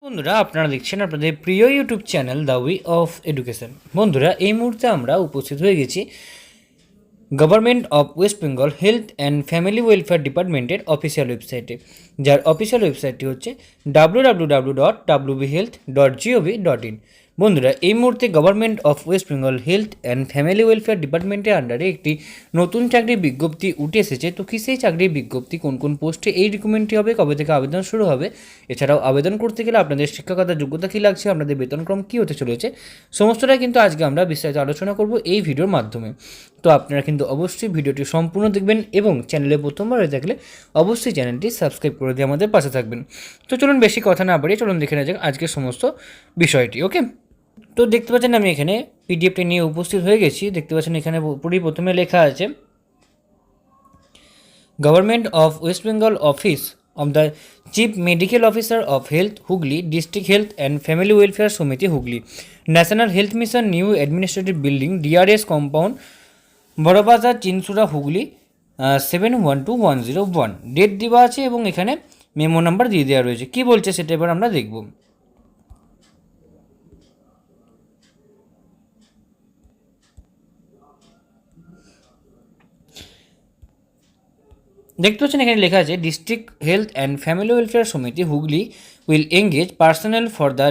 বন্ধুরা আপনারা দেখছেন আপনাদের প্রিয় YouTube channel the way of education. বন্ধুরা এই মুহূর্তে আমরা উপস্থিত হয়ে গেছি government of West Bengal health and family welfare ডিপার্টমেন্টের অফিসিয়াল ওয়েবসাইটে, যার অফিসিয়াল ওয়েবসাইটটি হচ্ছে www.wbhealth.gov.in। বন্ধুরা এই মুহূর্তে government of West Bengal health and family welfare ডিপার্টমেন্টের আন্ডারে একটি নতুন চাকরির বিজ্ঞপ্তি উঠে এসেছে। তো কি সেই চাকরির বিজ্ঞপ্তি, কোন কোন পোস্টে এই রিক্রুটমেন্টটি হবে, কবে থেকে আবেদন শুরু হবে, এছাড়াও আবেদন করতে গেলে আপনাদের শিক্ষকতার যোগ্যতা কী লাগছে, আপনাদের বেতনক্রম কী হতে চলেছে, সমস্তটাই কিন্তু আজকে আমরা বিস্তারিত আলোচনা করব এই ভিডিওর মাধ্যমে। তো আপনারা কিন্তু অবশ্যই ভিডিওটি সম্পূর্ণ দেখবেন এবং চ্যানেলে প্রথমবার হয়ে থাকলে অবশ্যই চ্যানেলটি সাবস্ক্রাইব করে দিয়ে আমাদের পাশে থাকবেন। তো চলুন বেশি কথা না বাড়িয়ে চলুন দেখে নেওয়া যাক আজকের সমস্ত বিষয়টি। ওকে, তো দেখতে পাচ্ছেন আমি এখানে পিডিএফটি নিয়ে উপস্থিত হয়ে গেছি। দেখতে পাচ্ছেন এখানে প্রথমে লেখা আছে government of West Bengal office of the chief medical officer of health Hooghly, district health and family welfare সমিতি Hooghly, national health mission, new administrative building, DRS compound, Barabazar, Chinsurah, Hooghly 712101। Date দেওয়া আছে এবং এখানে মেমো নাম্বার দিয়ে দেওয়া রয়েছে। কী বলছে সেটা এবার আমরা দেখব। দেখতে পাচ্ছেন এখানে লেখা আছে district health and family welfare সমিতি Hooghly will engage personnel for the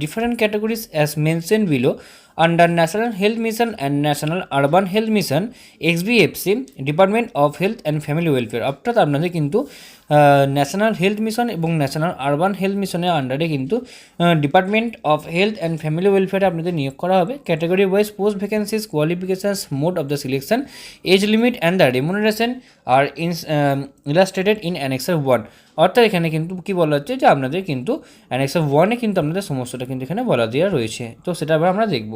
different categories as mentioned below under National Health Mission and National Urban Health Mission XBFC Department of Health and Family Welfare। অর্থাৎ আপনাদের কিন্তু national health mission এবং national urban health মিশনের আন্ডারে কিন্তু department of health and family ওয়েলফেয়ারে আপনাদের নিয়োগ করা হবে। Category wise post vacancies, qualifications, mode of the selection, age limit and the remuneration are illustrated in annexure 1। অর্থাৎ এখানে কিন্তু কী বলা হচ্ছে যে আপনাদের কিন্তু অ্যানেক্সার 1-এ কিন্তু আপনাদের সমস্যাটা কিন্তু এখানে বলা দেওয়া রয়েছে। তো সেটা আবার আমরা দেখব।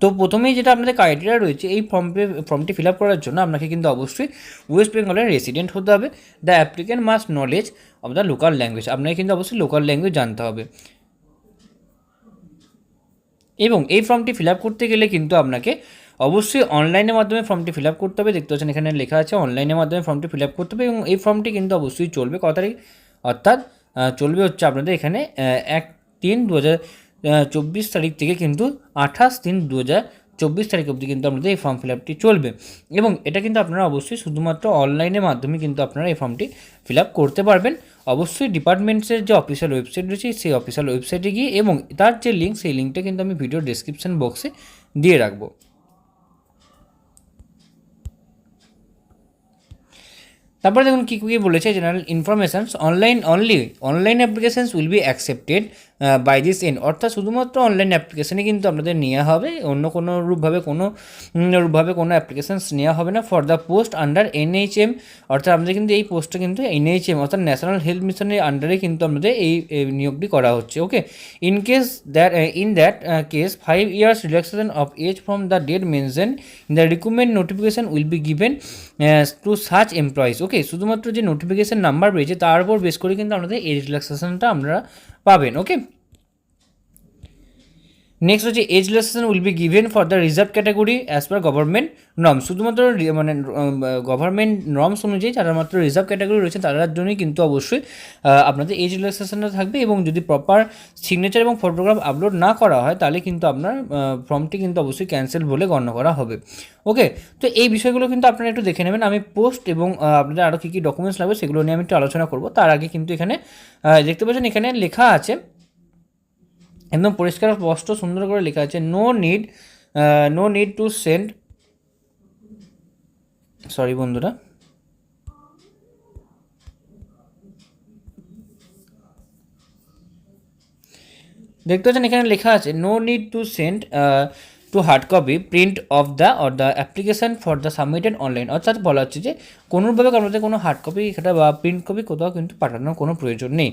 তো প্রথমেই যেটা আপনাদের ক্রাইটেরিয়া রয়েছে এই ফর্মটি ফিল আপ করার জন্য আপনাকে কিন্তু অবশ্যই ওয়েস্ট বেঙ্গলের রেসিডেন্ট হতে হবে। The applicant must knowledge of the local language, আপনাকে কিন্তু অবশ্যই লোকাল ল্যাঙ্গুয়েজ জানতে হবে। এবং এই ফর্মটি ফিল আপ করতে গেলে কিন্তু আপনাকে অবশ্যই অনলাইনের মাধ্যমে ফর্মটি ফিল আপ করতে হবে। দেখতে পাচ্ছেন এখানে লেখা আছে অনলাইনের মাধ্যমে ফর্মটি ফিল আপ করতে হবে এবং এই ফর্মটি কিন্তু অবশ্যই চলবে কত তারিখ, অর্থাৎ চলবে হচ্ছে আপনাদের এখানে 1/3/2024 তারিখ থেকে কিন্তু 28/3/2024 তারিখ অবধি কিন্তু আপনাদের এই ফর্ম ফিল আপটি চলবে। এবং এটা কিন্তু আপনারা অবশ্যই শুধুমাত্র অনলাইনের মাধ্যমে কিন্তু আপনারা এই ফর্মটি ফিল আপ করতে পারবেন। অবশ্যই ডিপার্টমেন্টসের যে অফিসিয়াল ওয়েবসাইট রয়েছে সেই অফিসিয়াল ওয়েবসাইটে গিয়ে, এবং তার যে লিঙ্ক সেই লিঙ্কটা কিন্তু আমি ভিডিও ডেসক্রিপশন বক্সে দিয়ে রাখবো। তারপরে দেখুন কী কী বলেছে, general informations online applications will be accepted by this end. অর্থাৎ শুধুমাত্র অনলাইন অ্যাপ্লিকেশানে কিন্তু আপনাদের নেওয়া হবে, অন্য কোনো রূপভাবে কোনো অ্যাপ্লিকেশানস নেওয়া হবে না। For the post under NHM, অর্থাৎ আমাদের কিন্তু এই পোস্টটা কিন্তু NHM অর্থাৎ ন্যাশনাল হেলথ মিশনের আন্ডারে কিন্তু আমাদের এই নিয়োগটি করা হচ্ছে। Okay, in that case 5 years relaxation of age from the date mention in the recruitment notification will be given to such employees. Okay, শুধুমাত্র যে নোটিফিকেশান নাম্বার রয়েছে তার উপর বেস করে কিন্তু আপনাদের এজ রিল্যাক্সেশনটা আপনারা পাবেন। ওকে, নেক্সট হচ্ছে age relaxation will be given for the reserve category as per government norm. শুধুমাত্র মানে গভর্নমেন্ট নর্মস অনুযায়ী যারা মাত্র রিজার্ভ ক্যাটাগরি রয়েছে তাদের জন্যই কিন্তু অবশ্যই আপনাদের এজ রিল্যাক্সেশনটা থাকবে। এবং যদি প্রপার সিগনেচার এবং ফটোগ্রাফ আপলোড না করা হয় তাহলে কিন্তু আপনার ফর্মটি কিন্তু অবশ্যই ক্যান্সেল বলে গণ্য করা হবে। ওকে, তো এই বিষয়গুলো কিন্তু আপনারা একটু দেখে নেবেন। আমি পোস্ট এবং আপনাদের আরও কী কী ডকুমেন্টস লাগবে সেগুলো নিয়ে আমি একটু আলোচনা করবো। তার আগে কিন্তু এখানে দেখতে পাচ্ছেন এখানে লেখা আছে একদম পরিষ্কার স্পষ্ট সুন্দর করে লেখা আছে no need to send, sorry বন্ধুরা, দেখতে পাচ্ছেন এখানে লেখা আছে no need to send to hard copy print of the or the application for the submitted online. অর্থাৎ বলা হচ্ছে যে কোনোভাবে আপনাদের কোনো হার্ড কপি সেটা বা প্রিন্ট কপি কোথাও কিন্তু পাঠানোর কোনো প্রয়োজন নেই।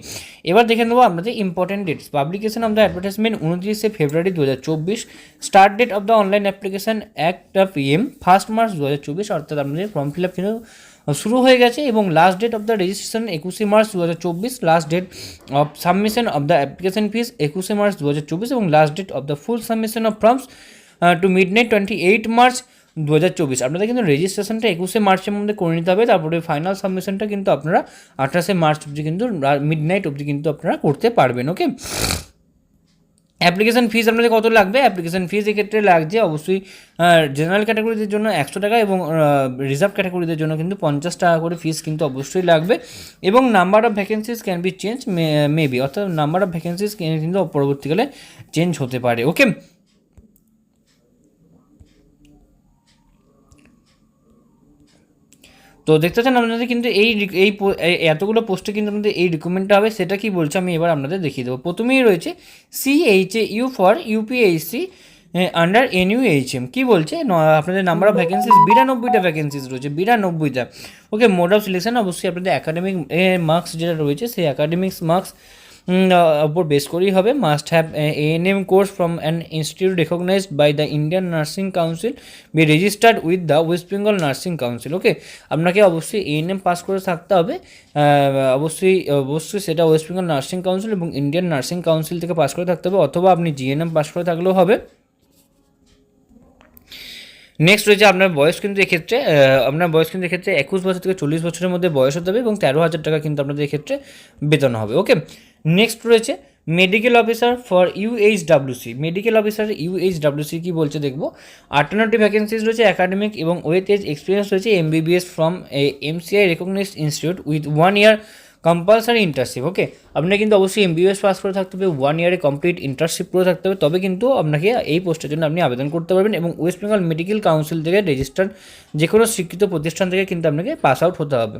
এবার দেখে নেবো আপনাদের important dates. Publication of the advertisement 29 February 2024। Start date of the online application 1 PM 1 March 2024। অর্থাৎ আপনাদের ফর্ম ফিল আপ কিন্তু শুরু হয়ে গেছে। এবং last date of the registration 21 March 2024। Last date of submission of the application fees 21 March 2024। এবং last date of the full submission of forms to midnight 28 March 2024। আপনাদের কিন্তু রেজিস্ট্রেশনটা 21শে মার্চের মধ্যে করে নিতে হবে, তারপরে ফাইনাল সাবমিশনটা কিন্তু আপনারা 28শে মার্চ অবধি কিন্তু মিডনাইট অবধি কিন্তু আপনারা করতে পারবেন। ওকে, অ্যাপ্লিকেশন ফিস আপনাদের কত লাগবে? অ্যাপ্লিকেশন ফিস এক্ষেত্রে লাগছে অবশ্যই জেনারেল ক্যাটাগরিদের জন্য 100 টাকা এবং রিজার্ভ ক্যাটাগরিদের জন্য কিন্তু 50 টাকা করে ফিস কিন্তু অবশ্যই লাগবে। এবং number of vacancies can be change maybe, অর্থাৎ নাম্বার অফ ভ্যাকেন্সিস কিন্তু পরবর্তীকালে চেঞ্জ হতে পারে। ওকে, তো দেখতে পাচ্ছেন আপনাদের কিন্তু এতগুলো পোস্টে কিন্তু আপনাদের এই রিক্রুটমেন্টটা হবে। সেটা কি বলছে আমি এবার আপনাদের দেখিয়ে দেবো। প্রথমেই রয়েছে CHAU for UPSC under NUHM। কী বলছে, আপনাদের নাম্বার অফ ভ্যাকেন্সিস 92টা ভ্যাকেন্সিস রয়েছে, 92টা। ওকে, মোড অফ সিলেকশন অবশ্যই আপনাদের অ্যাকাডেমিক মার্কস যেটা রয়েছে সেই অ্যাকাডেমিক্স মার্কস উপর বেস করেই হবে। Must have ANM course from an institute recognised by the Indian nursing council be registered with the West Bengal nursing council. Okay, আপনাকে অবশ্যই ANM পাস করে থাকতে হবে, অবশ্যই সেটা ওয়েস্ট বেঙ্গল নার্সিং কাউন্সিল এবং ইন্ডিয়ান নার্সিং কাউন্সিল থেকে pass করে থাকতে হবে, অথবা আপনি GNM পাস করে থাকলেও হবে। নেক্সট রয়েছে আপনার বয়স কিন্তু এক্ষেত্রে 21 বছর থেকে 40 বছরের মধ্যে বয়স হতে হবে এবং 13,000 টাকা কিন্তু আপনাদের এক্ষেত্রে বেতন হবে। ওকে, নেক্সট রয়েছে medical officer for UHWC। Medical officer UHWC কী বলছে দেখবো। 58টি ভ্যাকেন্সিজ রয়েছে, একাডেমিক এবং উইথ এজ এক্সপিরিয়েন্স রয়েছে MBBS from MCI recognised institute with 1 year compulsory internship. Okay, আপনাকে কিন্তু অবশ্যই MBBS পাস করে থাকতে হবে, 1 ইয়ারে কমপ্লিট ইন্টার্নশিপ করে থাকতে হবে, তবে কিন্তু আপনাকে এই পোস্টের জন্য আপনি আবেদন করতে পারবেন। এবং ওয়েস্ট বেঙ্গল মেডিকেল কাউন্সিল থেকে রেজিস্টার্ড যে কোনো স্বীকৃত প্রতিষ্ঠান থেকে কিন্তু আপনাকে পাস আউট হতে হবে।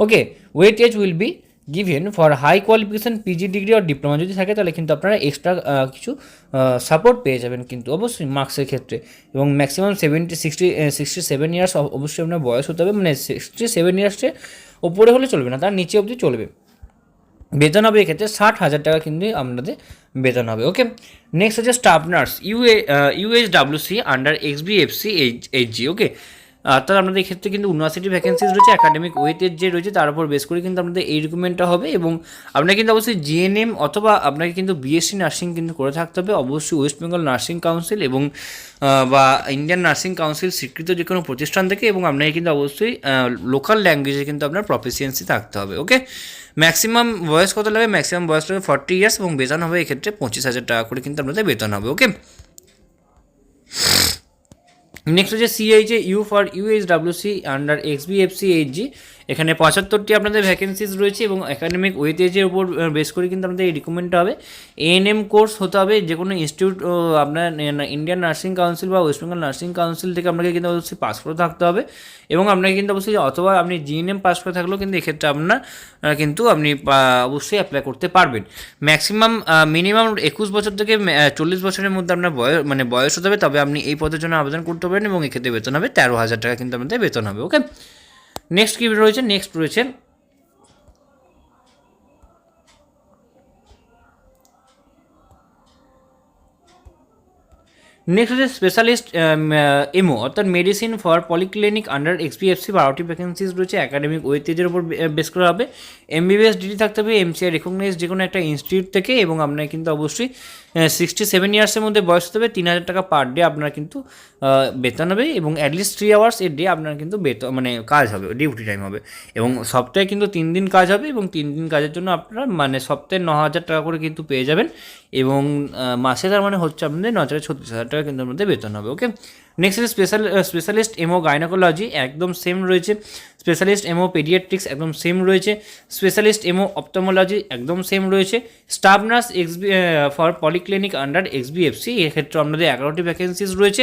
Okay, weightage will be given for high qualification PG degree আর ডিপ্লোমা যদি থাকে তাহলে কিন্তু আপনারা এক্সট্রা কিছু সাপোর্ট পেয়ে যাবেন কিন্তু অবশ্যই মার্কসের ক্ষেত্রে। এবং ম্যাক্সিমাম 67 ইয়ার্স অবশ্যই আপনার বয়স হতে হবে, মানে 67 ইয়ার্সের ওপরে হলে চলবে না, তার নিচে অবধি চলবে। বেতন হবে এক্ষেত্রে 60,000 টাকা কিন্তু আপনাদের বেতন হবে। ওকে, নেক্সট হচ্ছে staff nurse UHWC under XBFC HG। ওকে, অর্থাৎ আপনাদের ক্ষেত্রে কিন্তু 79টি ভ্যাকেন্সিজ রয়েছে, একাডেমিক ওয়েটেজ যে রয়েছে তার উপর বেস করে কিন্তু আপনাদের এই রিক্রুটমেন্টটা হবে। এবং আপনাকে কিন্তু অবশ্যই GNM অথবা আপনাকে কিন্তু BSc নার্সিং কিন্তু করে থাকতে হবে, অবশ্যই ওয়েস্ট বেঙ্গল নার্সিং কাউন্সিল এবং বা ইন্ডিয়ান নার্সিং কাউন্সিল স্বীকৃত যে কোনো প্রতিষ্ঠান থেকে, এবং আপনাকে কিন্তু অবশ্যই লোকাল ল্যাঙ্গুয়েজে কিন্তু আপনার প্রফিসিয়েন্সি থাকতে হবে। ওকে, ম্যাক্সিমাম বয়স কত লাগবে? ম্যাক্সিমাম বয়স লাগবে 40 ইয়ার্স এবং বেতন হবে এক্ষেত্রে 25,000 টাকা করে কিন্তু আপনাদের বেতন হবে। ওকে, নেক্সট হচ্ছে CHAU for UHWC under XBFC HG। এখানে 75টি আপনাদের ভ্যাকেন্সিজ রয়েছে এবং একাডেমিক ওয়েটেজের উপর বেস করে কিন্তু আপনাদের এই রিকমেন্ডটা হবে। ANM কোর্স হতে হবে যে কোনো ইনস্টিটিউট, আপনার ইন্ডিয়ান নার্সিং কাউন্সিল বা ওয়েস্ট বেঙ্গল নার্সিং কাউন্সিল থেকে আপনাকে কিন্তু অবশ্যই পাস করে থাকতে হবে। এবং আপনাকে কিন্তু অবশ্যই, অথবা আপনি GNM পাস করে থাকলেও কিন্তু এক্ষেত্রে আপনার কিন্তু আপনি অবশ্যই অ্যাপ্লাই করতে পারবেন। ম্যাক্সিমাম মিনিমাম 21 বছর থেকে 40 বছরের মধ্যে আপনার বয়স হতে হবে, তবে আপনি এই পদের জন্য আবেদন করতে পারেন এবং এক্ষেত্রে বেতন হবে 13,000 টাকা কিন্তু আপনাদের বেতন হবে। ওকে, নেক্সট কী রয়েছে? নেক্সট রয়েছে নেক্সট হচ্ছে স্পেশালিস্ট এমও অর্থাৎ medicine for polyclinic under XBFC। 12টি ভ্যাকেন্সিজ রয়েছে, একাডেমিক ওয়েটেজের উপর বেস করা হবে। MBBS ডিগ্রি থাকতে হবে MCI রেকগনাইজড যে কোনো একটা ইনস্টিটিউট থেকে, এবং আপনার কিন্তু অবশ্যই 67 ইয়ার্সের মধ্যে বয়স হতে হবে। 3,000 টাকা পার ডে আপনার কিন্তু বেতন হবে, এবং অ্যাটলিস্ট 3 আওয়ার্স এর ডে আপনার কিন্তু বেতন মানে কাজ হবে, ডিউটি টাইম হবে। এবং সপ্তাহে কিন্তু 3 দিন কাজ হবে, এবং 3 দিন কাজের জন্য আপনারা মানে সপ্তাহে 9,000 টাকা করে কিন্তু পেয়ে যাবেন, এবং মাসে তার মানে হচ্ছে আপনাদের 9,36,000 টাকা কিন্তু আপনাদের বেতন হবে। ওকে, নেক্সট হচ্ছে স্পেশালিস্ট এমও গাইনোকোলজি, একদম সেম রয়েছে। স্পেশালিস্ট এমও পেডিয়াট্রিক্স একদম সেম রয়েছে। স্পেশালিস্ট এমও অপথলমোলজি একদম সেম রয়েছে। Staff nurse for polyclinic under XBFC, এক্ষেত্রে আপনাদের 11টি ভ্যাকেন্সিজ রয়েছে।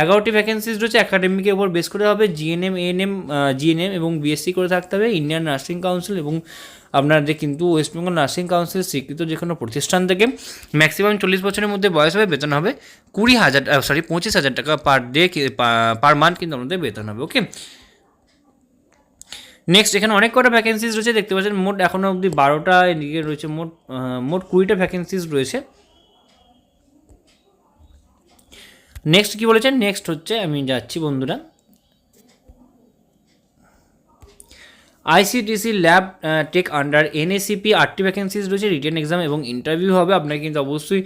11টি ভ্যাকেন্সিজ রয়েছে, একাডেমিকের উপর বেস করে হবে। GNM এবং BSc করে থাকতে হবে ইন্ডিয়ান নার্সিং কাউন্সিল এবং আপনাদের কিন্তু ওয়েস্ট বেঙ্গল নার্সিং কাউন্সিল স্বীকৃত যে কোনো প্রতিষ্ঠান থেকে। ম্যাক্সিমাম 40 বছরের মধ্যে বয়স হবে, বেতন হবে 25,000 টাকা পার ডে পার মান্থ কিন্তু আমাদের বেতন হবে। ওকে, নেক্সট এখানে অনেক কটা ভ্যাকেন্সিজ রয়েছে, দেখতে পাচ্ছেন মোট এখনও অবধি 12টা এদিকে রয়েছে, মোট 20টা ভ্যাকেন্সিজ রয়েছে। নেক্সট কী বলেছেন? নেক্সট হচ্ছে, আমি যাচ্ছি বন্ধুরা, আইসিটিসি ল্যাব টেক আন্ডার এনএসিপি 8টি ভ্যাকেন্সিজ রয়েছে, রিটেন এক্সাম এবং ইন্টারভিউ হবে। আপনাকে কিন্তু অবশ্যই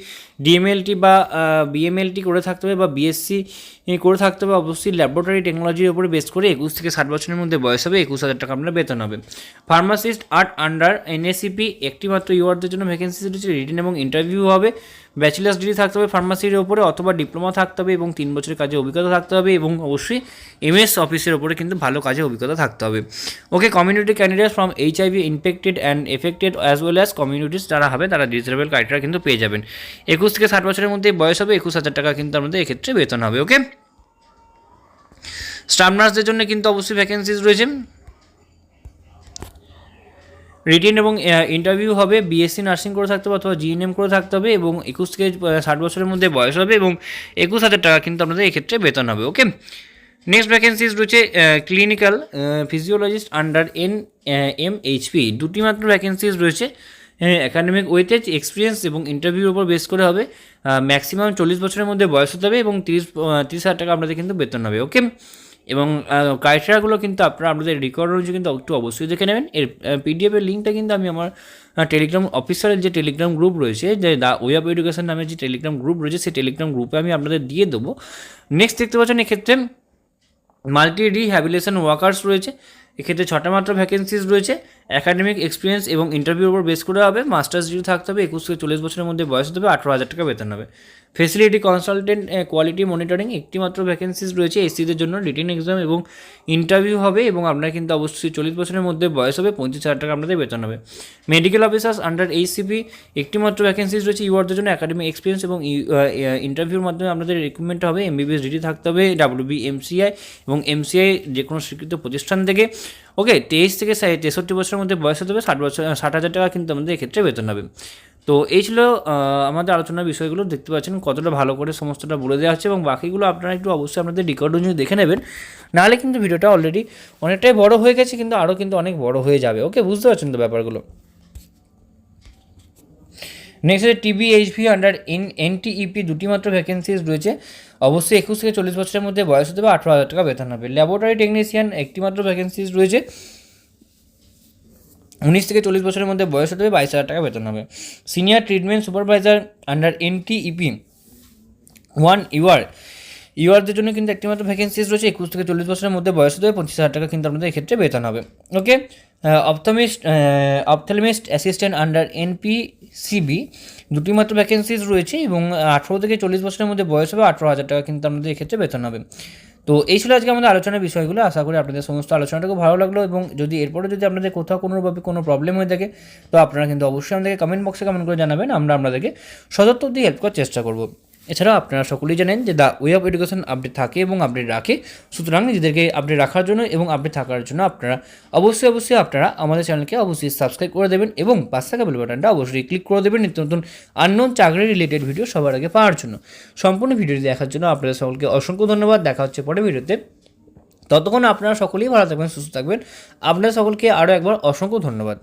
ডিএমএলটি বা বিএমএলটি করে থাকতে হবে বা বিএসসি করে থাকতে হবে। অবশ্যই ল্যাবরেটরি টেকনোলজির উপরে বেস করে 21 থেকে 60 বছরের মধ্যে বয়স হবে, 21,000 টাকা আপনার বেতন হবে। ফার্মাসিস্ট 8 আন্ডার এনএসিপি একটি মাত্র ইউআরদের জন্য ভ্যাকেন্সিজ রয়েছে, রিটেন এবং ইন্টারভিউ হবে। ব্যাচেলার্স ডিগ্রি থাকতে হবে ফার্মাসির ওপরে অথবা ডিপ্লোমা থাকতে হবে এবং 3 বছরের কাজে অভিজ্ঞতা থাকতে হবে এবং অবশ্যই এমএস অফিসের ওপরে কিন্তু ভালো কাজে অভিজ্ঞতা থাকতে হবে। Okay, community candidates from HIV infected and affected as well as communities যারা হবে তারা ডিসেবল ক্রাইটেরিয়া কিন্তু পেয়ে যাবেন। 21 থেকে 60 বছরের মধ্যে বয়স হবে, 21,000 টাকা কিন্তু আমাদের এক্ষেত্রে বেতন হবে। ওকে, স্টাফ নার্সদের জন্য কিন্তু অবশ্যই ভ্যাকেন্সিজ রয়েছে, রিটেন এবং ইন্টারভিউ হবে। বিএসসি নার্সিং করে থাকতে হবে অথবা জিএনএম করে থাকতে হবে এবং 21 থেকে 60 বছরের মধ্যে বয়স হবে এবং 21,000 টাকা কিন্তু আপনাদের এক্ষেত্রে বেতন হবে। ওকে, নেক্সট ভ্যাকেন্সিজ রয়েছে ক্লিনিক্যাল ফিজিওলজিস্ট আন্ডার এমএইচপি, দুটি মাত্র ভ্যাকেন্সিজ রয়েছে। একাডেমিক ওয়েটেজ এক্সপিরিয়েন্স এবং ইন্টারভিউর উপর বেস করে হবে। ম্যাক্সিমাম 40 বছরের মধ্যে বয়স হতে হবে এবং 30,000 টাকা আপনাদের কিন্তু বেতন হবে। ওকে, এবং ক্রাইটেরিয়াগুলো কিন্তু আপনারা আপনাদের রেকর্ড রয়েছে কিন্তু একটু অবশ্যই দেখে নেবেন। এর পিডিএফের লিঙ্কটা কিন্তু আমি আমার টেলিগ্রাম অফিসারের যে টেলিগ্রাম গ্রুপ রয়েছে, যে দ্য ওয়ে অফ এডুকেশন নামে যে টেলিগ্রাম গ্রুপ রয়েছে, সেই টেলিগ্রাম গ্রুপে আমি আপনাদের দিয়ে দেবো। নেক্সট দেখতে পাচ্ছেন এক্ষেত্রে মাল্টি রিহ্যাবিলিটেশন ওয়ার্কার্স রয়েছে, এক্ষেত্রে 6টা মাত্র ভ্যাকেন্সিজ রয়েছে। একাডেমিক এক্সপিরিয়েন্স এবং ইন্টারভিউর উপর বেস করে হবে। মাস্টার্স ডিগ্রি থাকতে হবে, 21 থেকে 40 বছরের মধ্যে বয়স হতে হবে, 18,000 টাকা বেতন হবে। ফেসিলিটি কনসালটেন্ট কোয়ালিটি মনিটরিং একটি মাত্র ভ্যাকেন্সিজ রয়েছে, এসসিদের জন্য রিটেন এক্সাম এবং ইন্টারভিউ হবে এবং আপনার কিন্তু অবশ্যই 40 বছরের মধ্যে বয়স হবে, 35,000 টাকা আপনাদের বেতন হবে। মেডিকেল অফিসার্স আন্ডার এইচসিপি একটি মাত্র ভ্যাকেন্সিজ রয়েছে, ইউআরদের জন্য একাডেমিক এক্সপিরিয়েন্স এবং ইন্টারভিউর মাধ্যমে আপনাদের রিক্রুটমেন্ট হবে। এমবিবিএস ডিগ্রি থাকতে হবে, WBMCI এবং MCI যে কোনো স্বীকৃত প্রতিষ্ঠান থেকে। ওকে, 23 থেকে 63 বছরের মধ্যে বয়স হতে হবে, 60,000 টাকা কিন্তু আমাদের এক্ষেত্রে বেতন হবে। তো এই ছিল আমাদের আলোচনার বিষয়গুলো। দেখতে পাচ্ছেন কতটা ভালো করে সমস্তটা বলে দেওয়া হচ্ছে এবং বাকিগুলো আপনারা একটু অবশ্যই আপনাদের রেকর্ড অনুযায়ী দেখে নেবেন, নাহলে কিন্তু ভিডিওটা অলরেডি অনেকটাই বড় হয়ে গেছে, কিন্তু আরও কিন্তু অনেক বড় হয়ে যাবে। ওকে, বুঝতে পারছেন তো ব্যাপারগুলো। নেক্সট হচ্ছে TBHP আন্ডার NTEP, দুটি মাত্র ভ্যাকেন্সিজ রয়েছে, অবশ্যই 21 থেকে 40 বছরের মধ্যে বয়স হতে হবে, 18,000 টাকা বেতন হবে। ল্যাবরেটরি টেকনিশিয়ান একটি মাত্র ভ্যাকেন্সিজ রয়েছে, 19 থেকে 40 বছরের মধ্যে বয়স হতে হবে, 22,000 টাকা বেতন হবে। Senior treatment supervisor under NTEP 1 ইউআরদের জন্য কিন্তু একটি মাত্র ভ্যাকেন্সিজ রয়েছে, 21 থেকে 40 বছরের মধ্যে বয়স হতে হবে, 25,000 টাকা কিন্তু আপনাদের এক্ষেত্রে বেতন হবে। ওকে, অপথ্যালমিস্ট অ্যাসিস্ট্যান্ট আন্ডার NPCB দুটি মাত্র ভ্যাকেন্সিজ রয়েছে এবং 18 থেকে 40 বছরের মধ্যে বয়স হবে, 18,000 টাকা কিন্তু আপনাদের এক্ষেত্রে বেতন হবে। তো এই ছিল আজকে আমাদের আলোচনার বিষয়গুলো। আশা করি আপনাদের সমস্ত আলোচনাটাকে ভালো লাগলো এবং যদি এরপরে যদি আপনাদের কোথাও কোনোভাবে কোনো প্রবলেম হয়ে থাকে তো আপনারা কিন্তু অবশ্যই আমাদেরকে কমেন্ট বক্সে কমেন্ট করে জানাবেন, আমরা আপনাদেরকে সদর্থক দিয়ে হেল্প করার চেষ্টা করব। এছাড়াও আপনারা সকলেই জানেন যে the way of education update থাকে এবং আপডেট রাখে, সুতরাং নিজেদেরকে আপডেট রাখার জন্য এবং আপডেট থাকার জন্য আপনারা অবশ্যই আপনারা আমাদের চ্যানেলকে অবশ্যই সাবস্ক্রাইব করে দেবেন এবং পাশে থাকা বেল বাটনটা অবশ্যই ক্লিক করে দেবেন নিত্য নতুন আননোন চাকরি রিলেটেড ভিডিও সবার আগে পাওয়ার জন্য। সম্পূর্ণ ভিডিওটি দেখার জন্য আপনাদের সকলকে অসংখ্য ধন্যবাদ। দেখা হচ্ছে পরের ভিডিওতে, ততক্ষণ আপনারা সকলেই ভালো থাকবেন, সুস্থ থাকবেন। আপনাদের সকলকে আরও একবার অসংখ্য ধন্যবাদ।